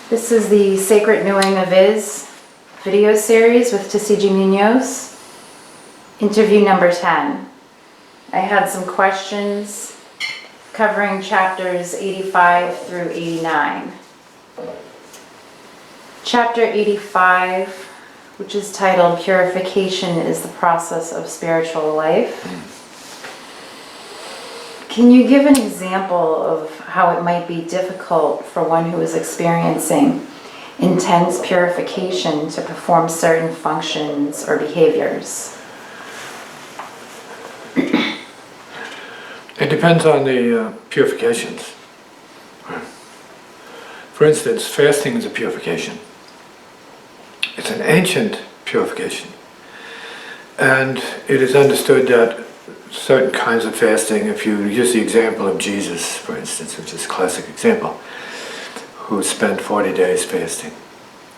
This is the Sacred Knowing of Is video series with Tisziji Muñoz. Interview number 10. I had some questions covering chapters 85 through 89. Chapter 85, which is titled Purification is the Process of Spiritual Life. Can you give an example of how it might be difficult for one who is experiencing intense purification to perform certain functions or behaviors? It depends on the purifications. For instance, fasting is a purification. It's an ancient purification. And it is understood that certain kinds of fasting, if you use the example of Jesus, for instance, which is a classic example, who spent 40 days fasting,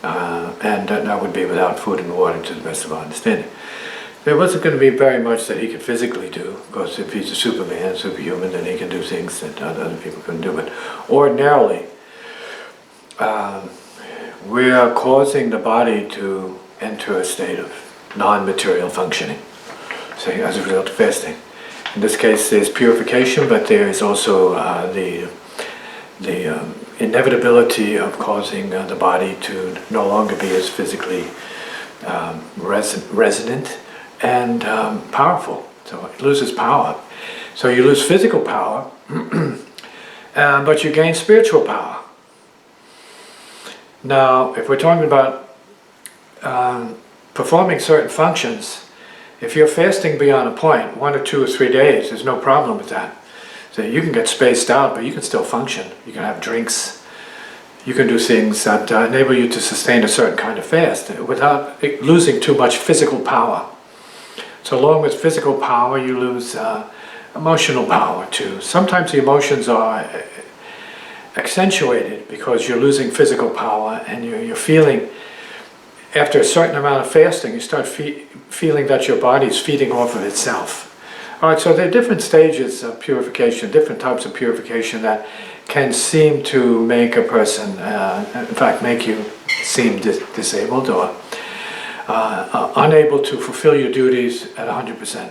and that would be without food and water to the best of our understanding. There wasn't going to be very much that he could physically do, because if he's a superman, superhuman, then he can do things that other people couldn't do. But ordinarily, we are causing the body to enter a state of non-material functioning, say, as a result of fasting. In this case, there's purification, but there is also the inevitability of causing the body to no longer be as physically resonant and powerful. So it loses power. So you lose physical power, but you gain spiritual power. Now, if we're talking about performing certain functions, if you're fasting beyond a point, 1 or 2 or 3 days, there's no problem with that. So you can get spaced out, but you can still function. You can have drinks. You can do things that enable you to sustain a certain kind of fast without losing too much physical power. So along with physical power, you lose emotional power too. Sometimes the emotions are accentuated because you're losing physical power, and you're feeling, after a certain amount of fasting, you start feeling that your body is feeding off of itself. All right, so there are different stages of purification, different types of purification that can seem to make a person, in fact, make you seem disabled or unable to fulfill your duties at 100%.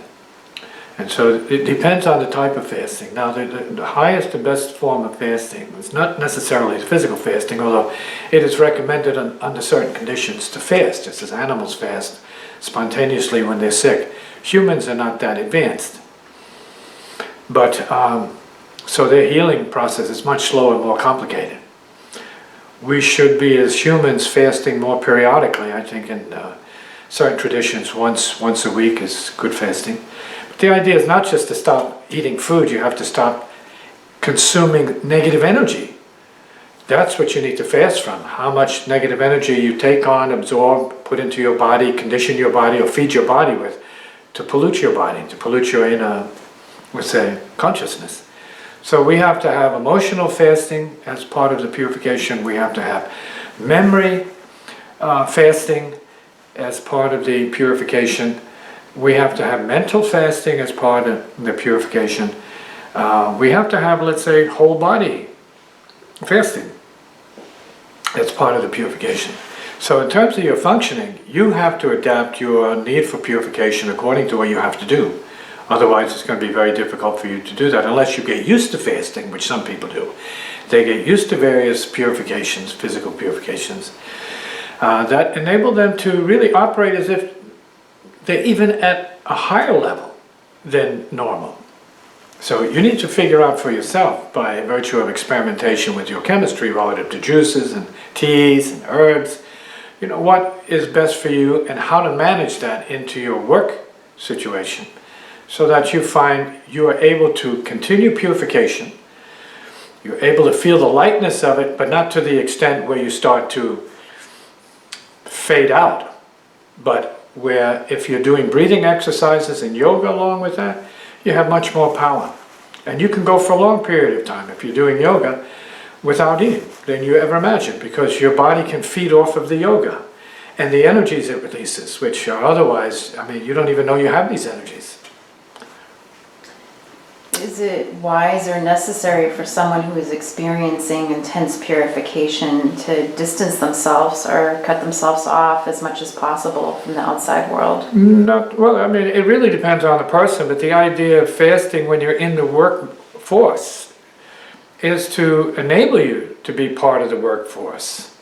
And so it depends on the type of fasting. Now, the highest and best form of fasting is not necessarily physical fasting, although it is recommended under certain conditions to fast, just as animals fast spontaneously when they're sick. Humans are not that advanced. But, so their healing process is much slower and more complicated. We should be, as humans, fasting more periodically. I think in certain traditions, once a week is good fasting. The idea is not just to stop eating food, you have to stop consuming negative energy. That's what you need to fast from. How much negative energy you take on, absorb, put into your body, condition your body, or feed your body with, to pollute your body, to pollute your inner, let's say, consciousness. So we have to have emotional fasting as part of the purification. We have to have memory fasting as part of the purification. We have to have mental fasting as part of the purification. We have to have, let's say, whole body fasting as part of the purification. So in terms of your functioning, you have to adapt your need for purification according to what you have to do. Otherwise, it's going to be very difficult for you to do that unless you get used to fasting, which some people do. They get used to various purifications, physical purifications, that enable them to really operate as if they're even at a higher level than normal. So you need to figure out for yourself, by virtue of experimentation with your chemistry relative to juices and teas and herbs, you know, what is best for you and how to manage that into your work situation so that you find you are able to continue purification. You're able to feel the lightness of it, but not to the extent where you start to fade out. But where if you're doing breathing exercises and yoga along with that, you have much more power. And you can go for a long period of time if you're doing yoga without eating than you ever imagined, because your body can feed off of the yoga and the energies it releases, which are otherwise, I mean, you don't even know you have these energies. Is it wise or necessary for someone who is experiencing intense purification to distance themselves or cut themselves off as much as possible from the outside world? Not, well, I mean, it really depends on the person, but the idea of fasting when you're in the workforce is to enable you to be part of the workforce,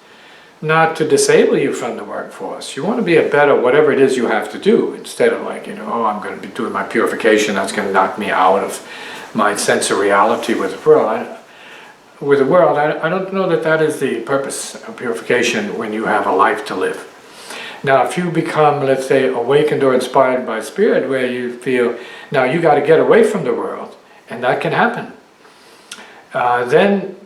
not to disable you from the workforce. You want to be a better whatever it is you have to do, instead of like, oh, I'm going to be doing my purification, that's going to knock me out of my sense of reality with the world. I don't know that that is the purpose of purification when you have a life to live. Now, if you become, let's say, awakened or inspired by spirit, where you feel, now you got to get away from the world, and that can happen, then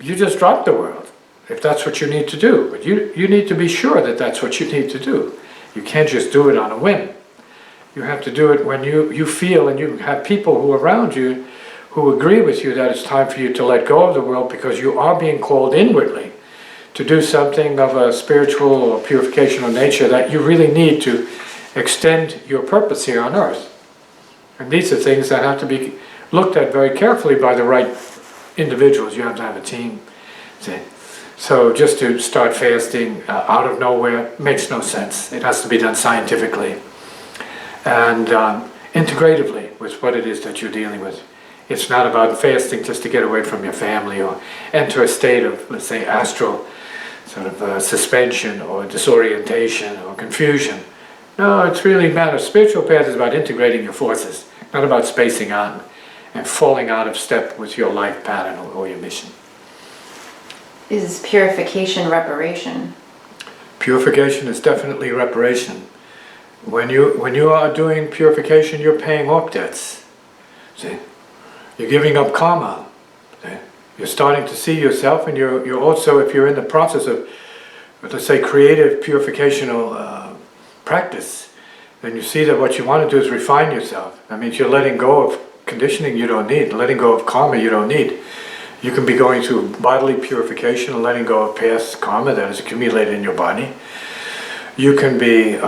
you just drop the world, if that's what you need to do. But you need to be sure that that's what you need to do. You can't just do it on a whim. You have to do it when you feel, and you have people who are around you who agree with you that it's time for you to let go of the world, because you are being called inwardly to do something of a spiritual or purificational nature that you really need to extend your purpose here on earth. And these are things that have to be looked at very carefully by the right individuals. You have to have a team. See? So just to start fasting out of nowhere makes no sense. It has to be done scientifically and integratively with what it is that you're dealing with. It's not about fasting just to get away from your family or enter a state of, let's say, astral sort of suspension or disorientation or confusion. No, it's really a matter. Spiritual path is about integrating your forces, not about spacing out and falling out of step with your life pattern or your mission. Is purification reparation? Purification is definitely reparation. When you are doing purification, you're paying off debts. See? You're giving up karma. See? You're starting to see yourself, and you're also, if you're in the process of, let's say, creative purificational practice, then you see that what you want to do is refine yourself. That means you're letting go of conditioning you don't need, letting go of karma you don't need. You can be going through bodily purification and letting go of past karma that is accumulated in your body. You can be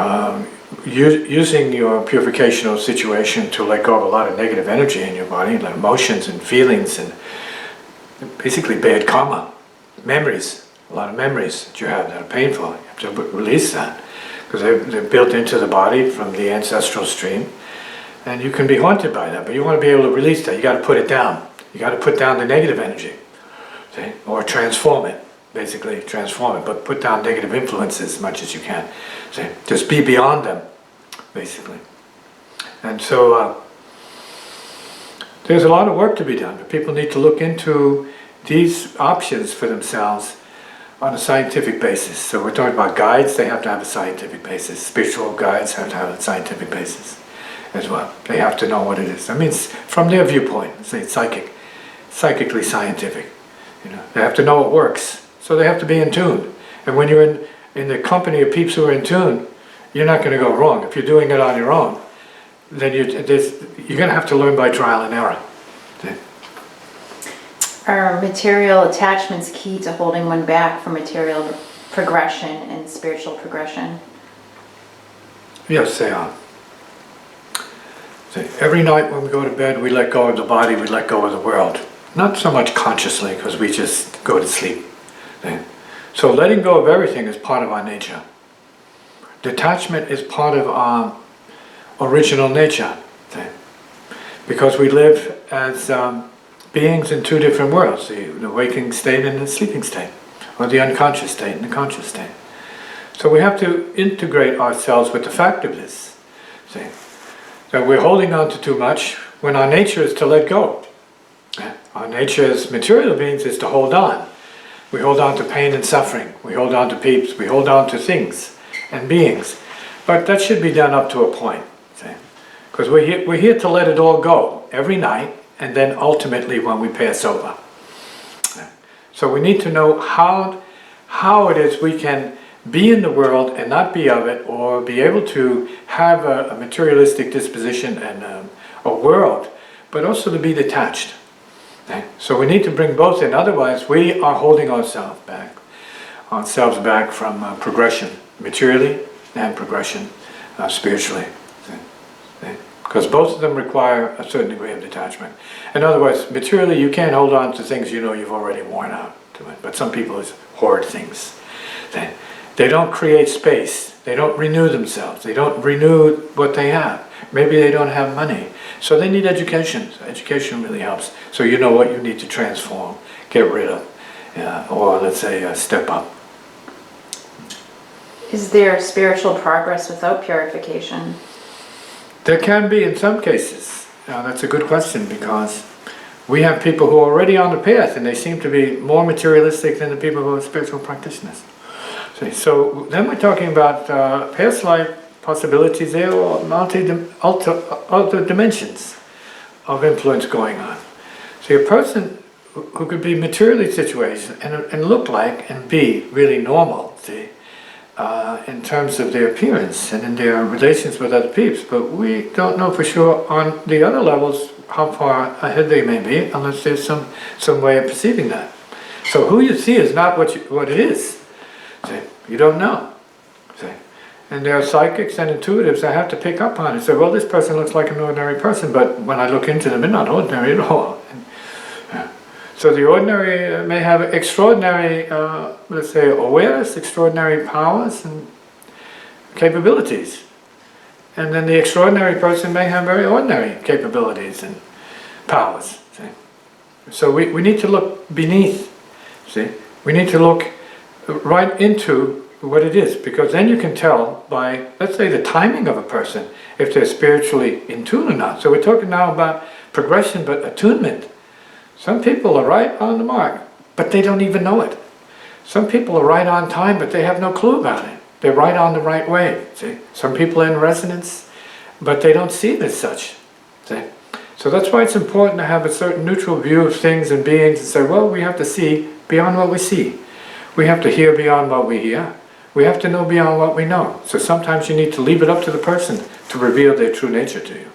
using your purificational situation to let go of a lot of negative energy in your body, like emotions and feelings and basically bad karma, memories, a lot of memories that you have that are painful. You have to release that because they're built into the body from the ancestral stream, and you can be haunted by that, but you want to be able to release that. You got to put it down. You got to put down the negative energy, see? Or transform it, basically transform it, but put down negative influences as much as you can. See? Just be beyond them, basically. And so there's a lot of work to be done. People need to look into these options for themselves on a scientific basis. So we're talking about guides, they have to have a scientific basis. Spiritual guides have to have a scientific basis as well. They have to know what it is. I mean, from their viewpoint, say it's psychically scientific. They have to know it works. So they have to be in tune. And when you're in the company of peeps who are in tune, you're not going to go wrong. If you're doing it on your own, then you're going to have to learn by trial and error. See? Are material attachments key to holding one back from material progression and spiritual progression? Yes, they are. See, every night when we go to bed, we let go of the body, we let go of the world. Not so much consciously, because we just go to sleep. See? So letting go of everything is part of our nature. Detachment is part of our original nature. See? Because we live as beings in two different worlds, the waking state and the sleeping state, or the unconscious state and the conscious state. So we have to integrate ourselves with the fact of this. See? That we're holding on to too much when our nature is to let go. Our nature as material beings is to hold on. We hold on to pain and suffering. We hold on to peeps. We hold on to things and beings. But that should be done up to a point. Because we're here to let it all go every night, and then ultimately when we pass over. So we need to know how it is we can be in the world and not be of it, or be able to have a materialistic disposition and a world, but also to be detached. Okay? So we need to bring both in, otherwise we are holding ourselves back from progression, materially and progression spiritually. because both of them require a certain degree of detachment. In other words, materially you can't hold on to things you know you've already worn out to it, but some people just hoard things. They don't create space, they don't renew themselves, they don't renew what they have. Maybe they don't have money, so they need education. So education really helps, so you know what you need to transform, get rid of, or let's say step up. Is there spiritual progress without purification? There can be in some cases. Now that's a good question, because we have people who are already on the path and they seem to be more materialistic than the people who are spiritual practitioners. So then we're talking about past life possibilities there, or other dimensions of influence going on. So a person who could be materially situated and look like and be really normal, see, in terms of their appearance and in their relations with other peeps, but we don't know for sure on the other levels how far ahead they may be, unless there's some way of perceiving that. So who you see is not what it is. See, you don't know. See, and there are psychics and intuitives that have to pick up on it. Say, well, this person looks like an ordinary person, but when I look into them, they're not ordinary at all. So the ordinary may have extraordinary, let's say, awareness, extraordinary powers and capabilities. And then the extraordinary person may have very ordinary capabilities and powers. See? So we need to look beneath, see? We need to look right into what it is, because then you can tell by, let's say, the timing of a person, if they're spiritually in tune or not. So we're talking now about progression, but attunement. Some people are right on the mark, but they don't even know it. Some people are right on time, but they have no clue about it. They're right on the right way. See? Some people are in resonance, but they don't see it as such. See? So that's why it's important to have a certain neutral view of things and beings and say, well, we have to see beyond what we see. We have to hear beyond what we hear. We have to know beyond what we know. So sometimes you need to leave it up to the person to reveal their true nature to you,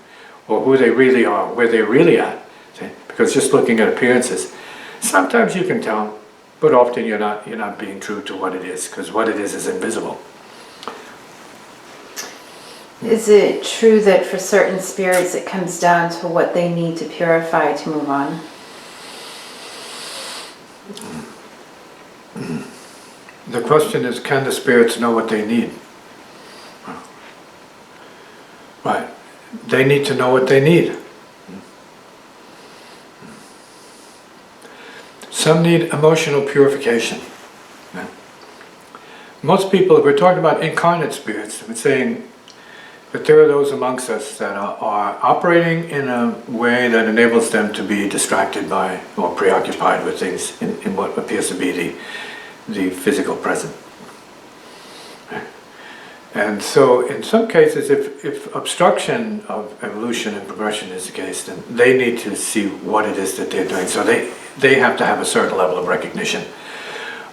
or who they really are, where they're really at. See? Because just looking at appearances, sometimes you can tell, but often you're not being true to what it is, because what it is invisible. Is it true that for certain spirits it comes down to what they need to purify to move on? The question is, can the spirits know what they need? Right. They need to know what they need. Some need emotional purification. Most people, if we're talking about incarnate spirits, we're saying that there are those amongst us that are operating in a way that enables them to be distracted by or preoccupied with things in what appears to be the physical present. And so in some cases, if obstruction of evolution and progression is the case, then they need to see what it is that they're doing. So they have to have a certain level of recognition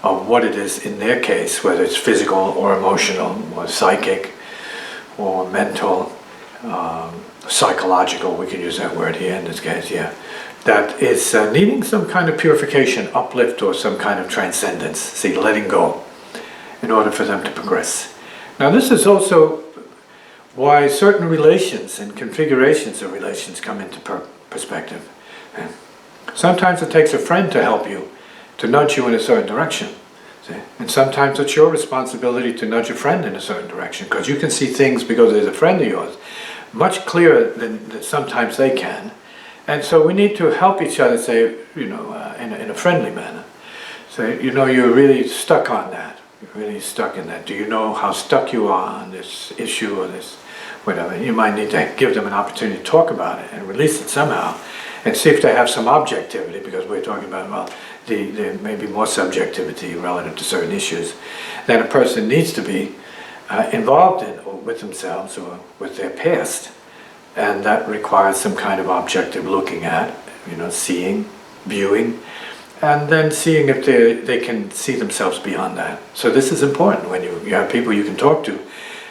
of what it is in their case, whether it's physical or emotional or psychic or mental, psychological, we can use that word here in this case, yeah. That is needing some kind of purification, uplift, or some kind of transcendence, see, letting go, in order for them to progress. Now this is also why certain relations and configurations of relations come into perspective. Sometimes it takes a friend to help you, to nudge you in a certain direction. See? And sometimes it's your responsibility to nudge a friend in a certain direction, because you can see things, because there's a friend of yours, much clearer than sometimes they can. And so we need to help each other, say, you know, in a friendly manner. Say, you know, you're really stuck on that. You're really stuck in that. Do you know how stuck you are on this issue or this whatever? You might need to give them an opportunity to talk about it and release it somehow, and see if they have some objectivity, because we're talking about, well, there may be more subjectivity relative to certain issues that a person needs to be involved in, or with themselves or with their past. And that requires some kind of objective looking at, you know, seeing, viewing, and then seeing if they can see themselves beyond that. So this is important when you have people you can talk to,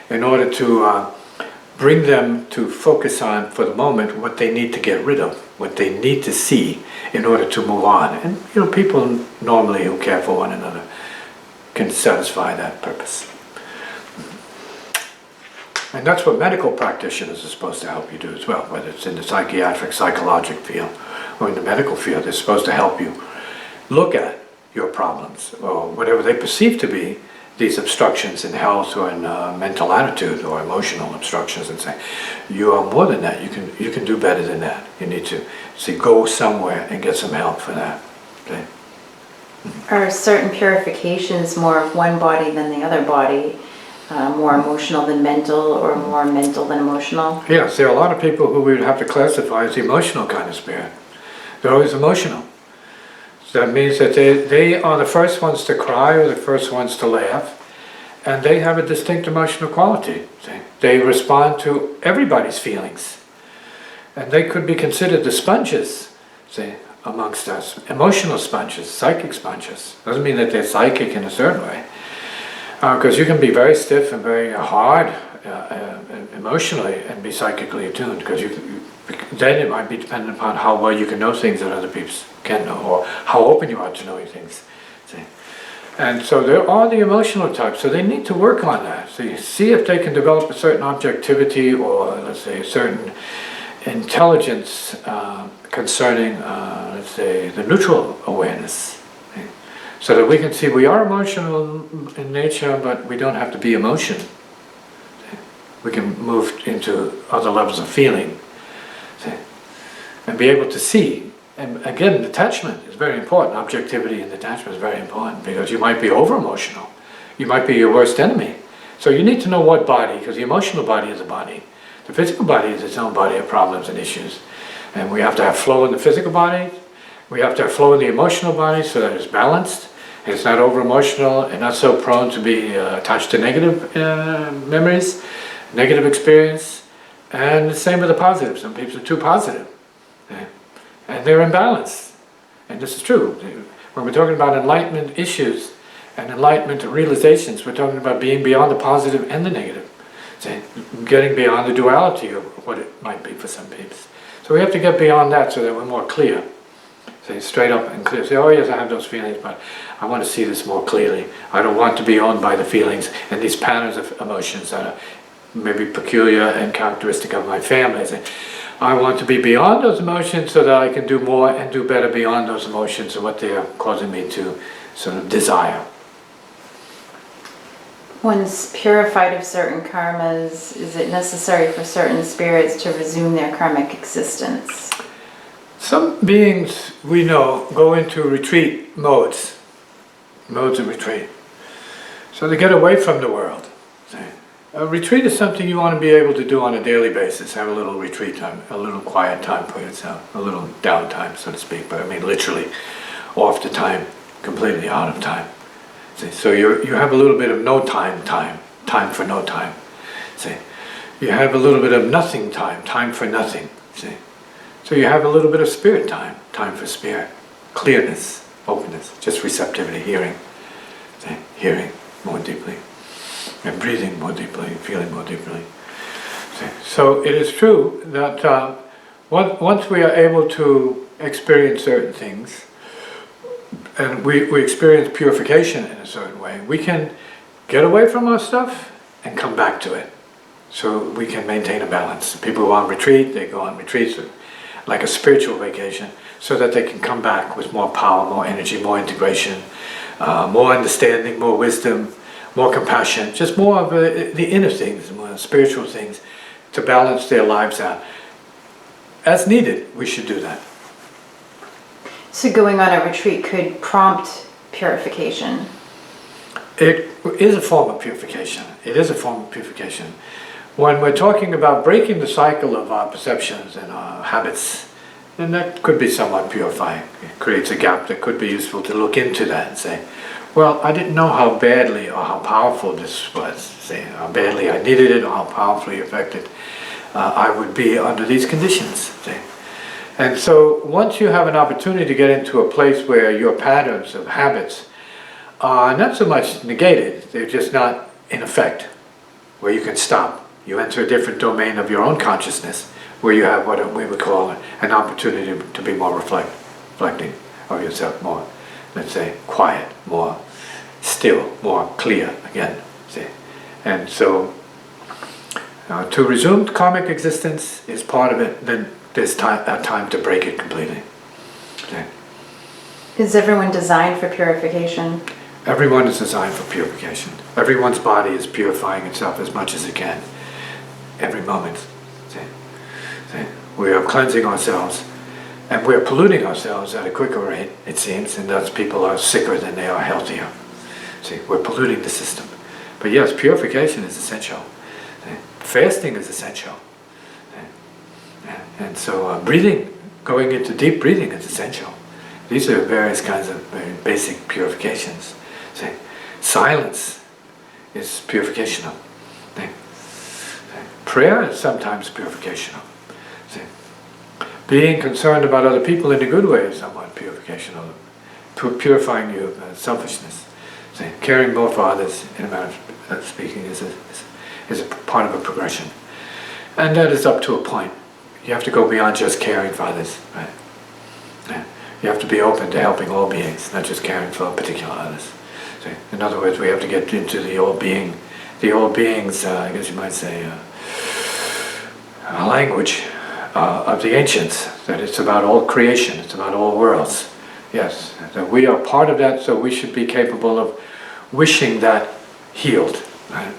in order to bring them to focus on, for the moment, what they need to get rid of, what they need to see in order to move on. And you know, people normally who care for one another can satisfy that purpose. And that's what medical practitioners are supposed to help you do as well, whether it's in the psychiatric, psychologic field, or in the medical field. They're supposed to help you look at your problems, or whatever they perceive to be these obstructions in health or in mental attitude or emotional obstructions, and say, you are more than that, you can do better than that. You need to go somewhere and get some help for that. Okay? Are certain purifications more of one body than the other body? More emotional than mental, or more mental than emotional? Yes, there are a lot of people who we would have to classify as the emotional kind of spirit. They're always emotional. So that means that they are the first ones to cry or the first ones to laugh, and they have a distinct emotional quality. See? They respond to everybody's feelings. And they could be considered the sponges, see, amongst us. Emotional sponges, psychic sponges. Doesn't mean that they're psychic in a certain way. Because you can be very stiff and very hard emotionally and be psychically attuned, because then it might be dependent upon how well you can know things that other people can know, or how open you are to knowing things. See? And so there are the emotional types, so they need to work on that. So you see if they can develop a certain objectivity, or let's say a certain intelligence concerning, let's say, the neutral awareness. So that we can see we are emotional in nature, but we don't have to be emotion. We can move into other levels of feeling. And be able to see. And again, detachment is very important. Objectivity and detachment is very important, because you might be over-emotional. You might be your worst enemy. So you need to know what body, because the emotional body is a body. The physical body is its own body of problems and issues. And we have to have flow in the physical body. We have to have flow in the emotional body so that it's balanced. It's not over-emotional and not so prone to be attached to negative memories, negative experience. And the same with the positive. Some people are too positive. And they're imbalanced. And this is true. When we're talking about enlightenment issues and enlightenment realizations, we're talking about being beyond the positive and the negative. Getting beyond the duality of what it might be for some people. So we have to get beyond that so that we're more clear. Say straight up and clear. Say, oh yes, I have those feelings, but I want to see this more clearly. I don't want to be owned by the feelings and these patterns of emotions that are maybe peculiar and characteristic of my family. I want to be beyond those emotions so that I can do more and do better beyond those emotions and what they are causing me to sort of desire. Once purified of certain karmas, is it necessary for certain spirits to resume their karmic existence? Some beings we know go into retreat modes of retreat. So they get away from the world. A retreat is something you want to be able to do on a daily basis, have a little retreat time, a little quiet time for yourself, a little downtime, so to speak, but I mean literally off the time, completely out of time. So you have a little bit of no time for no time. You have a little bit of nothing time for nothing. So you have a little bit of spirit time for spirit, clearness, openness, just receptivity, hearing more deeply, and breathing more deeply, feeling more deeply. So it is true that once we are able to experience certain things, and we experience purification in a certain way, we can get away from our stuff and come back to it. So we can maintain a balance. People who are on retreat, they go on retreats like a spiritual vacation, so that they can come back with more power, more energy, more integration, more understanding, more wisdom, more compassion, just more of the inner things, more spiritual things, to balance their lives out. As needed, we should do that. So going on a retreat could prompt purification? It is a form of purification. It is a form of purification. When we're talking about breaking the cycle of our perceptions and our habits, then that could be somewhat purifying. It creates a gap that could be useful to look into that and say, well, I didn't know how badly or how powerful this was. Say, how badly I needed it or how powerfully affected I would be under these conditions. Say. And so once you have an opportunity to get into a place where your patterns of habits are not so much negated, they're just not in effect, where you can stop. You enter a different domain of your own consciousness, where you have what we would call an opportunity to be more reflecting of yourself, more, let's say, quiet, more still, more clear again. See? And so To resume karmic existence is part of it, then there's time to break it completely. Okay. Is everyone designed for purification? Everyone is designed for purification. Everyone's body is purifying itself as much as it can, every moment. See? We are cleansing ourselves, and we are polluting ourselves at a quicker rate, it seems, and thus people are sicker than they are healthier. See, we're polluting the system. But yes, purification is essential. Fasting is essential. And so breathing, going into deep breathing is essential. These are various kinds of very basic purifications. See, silence is purificational. See, prayer is sometimes purificational. See, being concerned about other people in a good way is somewhat purificational. Purifying you of selfishness. See, caring more for others, in a manner of speaking, is a part of a progression. And that is up to a point. You have to go beyond just caring for others. Right? Yeah. You have to be open to helping all beings, not just caring for particular others. So, in other words, we have to get into the all beings, I guess you might say, language of the ancients, that it's about all creation, it's about all worlds. Yes, that we are part of that, so we should be capable of wishing that healed. Right?